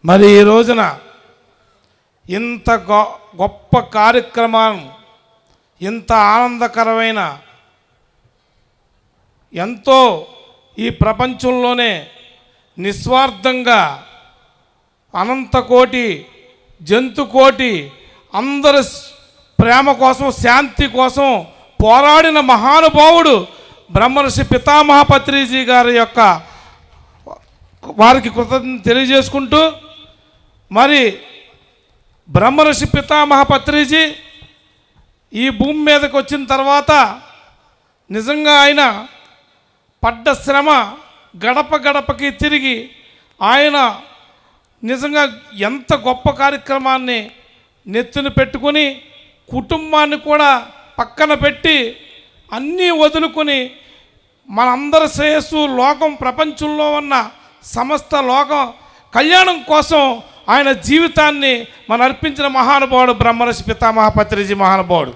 మరి ఈ రోజున ఇంత గొప్ప కార్యక్రమం, ఇంత ఆనందకరమైన, ఎంతో ఈ ప్రపంచంలోనే నిస్వార్థంగా అనంతకోటి జంతుకోటి అందరి ప్రేమ కోసం, శాంతి కోసం పోరాడిన మహానుభావుడు బ్రహ్మర్షి పితామహ పత్రిజీ గారి యొక్క వారికి కృతజ్ఞత తెలియజేసుకుంటూ, మరి బ్రహ్మర్షి పితామహ పత్రిజీ ఈ భూమి మీదకి వచ్చిన తర్వాత నిజంగా ఆయన పడ్డ శ్రమ, గడప గడపకి తిరిగి ఆయన నిజంగా ఎంత గొప్ప కార్యక్రమాన్ని నెత్తిన పెట్టుకొని కుటుంబాన్ని కూడా పక్కన పెట్టి అన్నీ వదులుకొని మనందరి శ్రేయస్సు, లోకం, ప్రపంచంలో ఉన్న సమస్త లోకం కళ్యాణం కోసం ఆయన జీవితాన్ని అర్పించిన మహానుభావుడు బ్రహ్మర్షి పితామహ పత్రిజీ మహానుభావుడు.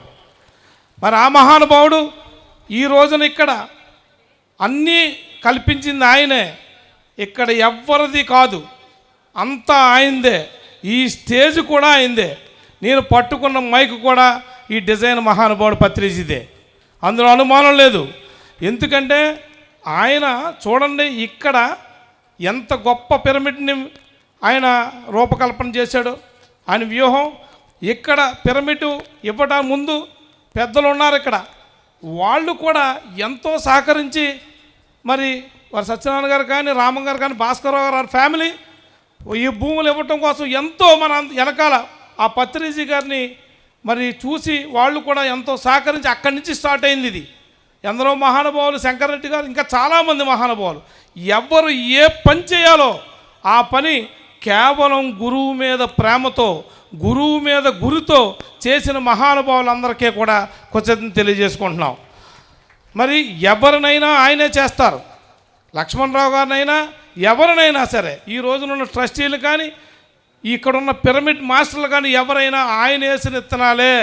మరి ఆ మహానుభావుడు ఈ రోజున ఇక్కడ అన్నీ కల్పించింది ఆయనే, ఇక్కడ ఎవ్వరిది కాదు, అంతా ఆయనదే. ఈ స్టేజ్ కూడా ఆయనదే. నేను పట్టుకున్న మైక్ కూడా ఈ డిజైన్ మహానుభావుడు పత్రిజీదే, అందులో అనుమానం లేదు. ఎందుకంటే ఆయన చూడండి, ఇక్కడ ఎంత గొప్ప పిరమిడ్ని ఆయన రూపకల్పన చేశాడు. ఆయన వ్యూహం ఇక్కడ పిరమిడ్ ఇవ్వడం ముందు పెద్దలు ఉన్నారు ఇక్కడ, వాళ్ళు కూడా ఎంతో సహకరించి, మరి వారు సత్యనారాయణ గారు కానీ, రామం గారు కానీ, భాస్కరరావు గారు ఫ్యామిలీ ఈ భూములు ఇవ్వటం కోసం ఎంతో మన వెనకాల ఆ పత్రిజీ గారిని మరి చూసి వాళ్ళు కూడా ఎంతో సహకరించి అక్కడి నుంచి స్టార్ట్ అయింది ఇది. ఎందరో మహానుభావులు, శంకర్రెడ్డి గారు, ఇంకా చాలామంది మహానుభావులు, ఎవరు ఏ పని చేయాలో ఆ పని కేవలం గురువు మీద ప్రేమతో, గురువు మీద గురితో చేసిన మహానుభావులందరికీ కూడా కృతజ్ఞత తెలియజేసుకుంటున్నాం. మరి ఎవరినైనా ఆయనే చేస్తారు. లక్ష్మణరావు గారినైనా ఎవరినైనా సరే, ఈ రోజునున్న ట్రస్టీలు కానీ, ఇక్కడున్న పిరమిడ్ మాస్టర్లు కానీ ఎవరైనా ఆయన వేసిన విత్తనాలే,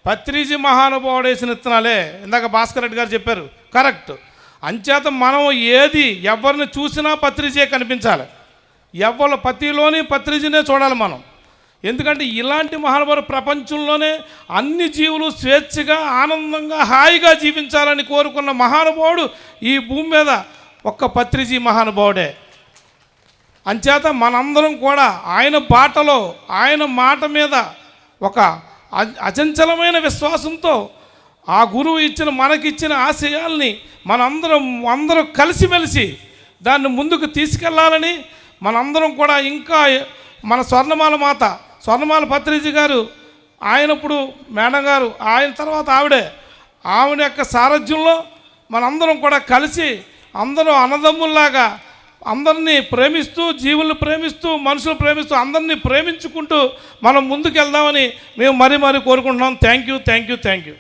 పత్రిజీ మహానుభావుడు వేసిన విత్తనాలే. ఇందాక భాస్కర్ రెడ్డి గారు చెప్పారు, కరెక్ట్. అంచేత మనం ఏది ఎవరిని చూసినా పత్రిజీ కనిపించాలి, ఎవరి పతిలోని పత్రిజీనే చూడాలి మనం. ఎందుకంటే ఇలాంటి మహానుభావుడు ప్రపంచంలోనే అన్ని జీవులు స్వేచ్ఛగా, ఆనందంగా, హాయిగా జీవించాలని కోరుకున్న మహానుభావుడు ఈ భూమి మీద ఒక్క పత్రిజీ మహానుభావుడే. అంచేత మనందరం కూడా ఆయన బాటలో, ఆయన మాట మీద ఒక అచంచలమైన విశ్వాసంతో ఆ గురువు ఇచ్చిన, మనకిచ్చిన ఆశయాల్ని అందరూ కలిసిమెలిసి దాన్ని ముందుకు తీసుకెళ్లాలని మనందరం కూడా ఇంకా మన స్వర్ణమాల పత్రిజీ గారు, ఆయనప్పుడు మేడం గారు, ఆయన తర్వాత ఆవిడ యొక్క సారథ్యంలో మనందరం కూడా కలిసి అందరూ అన్నదమ్ముల్లాగా అందరినీ ప్రేమిస్తూ, జీవులను ప్రేమిస్తూ, మనుషులు ప్రేమిస్తూ, అందరినీ ప్రేమించుకుంటూ మనం ముందుకు వెళ్దామని మేము మరీ కోరుకుంటున్నాం. Thank you.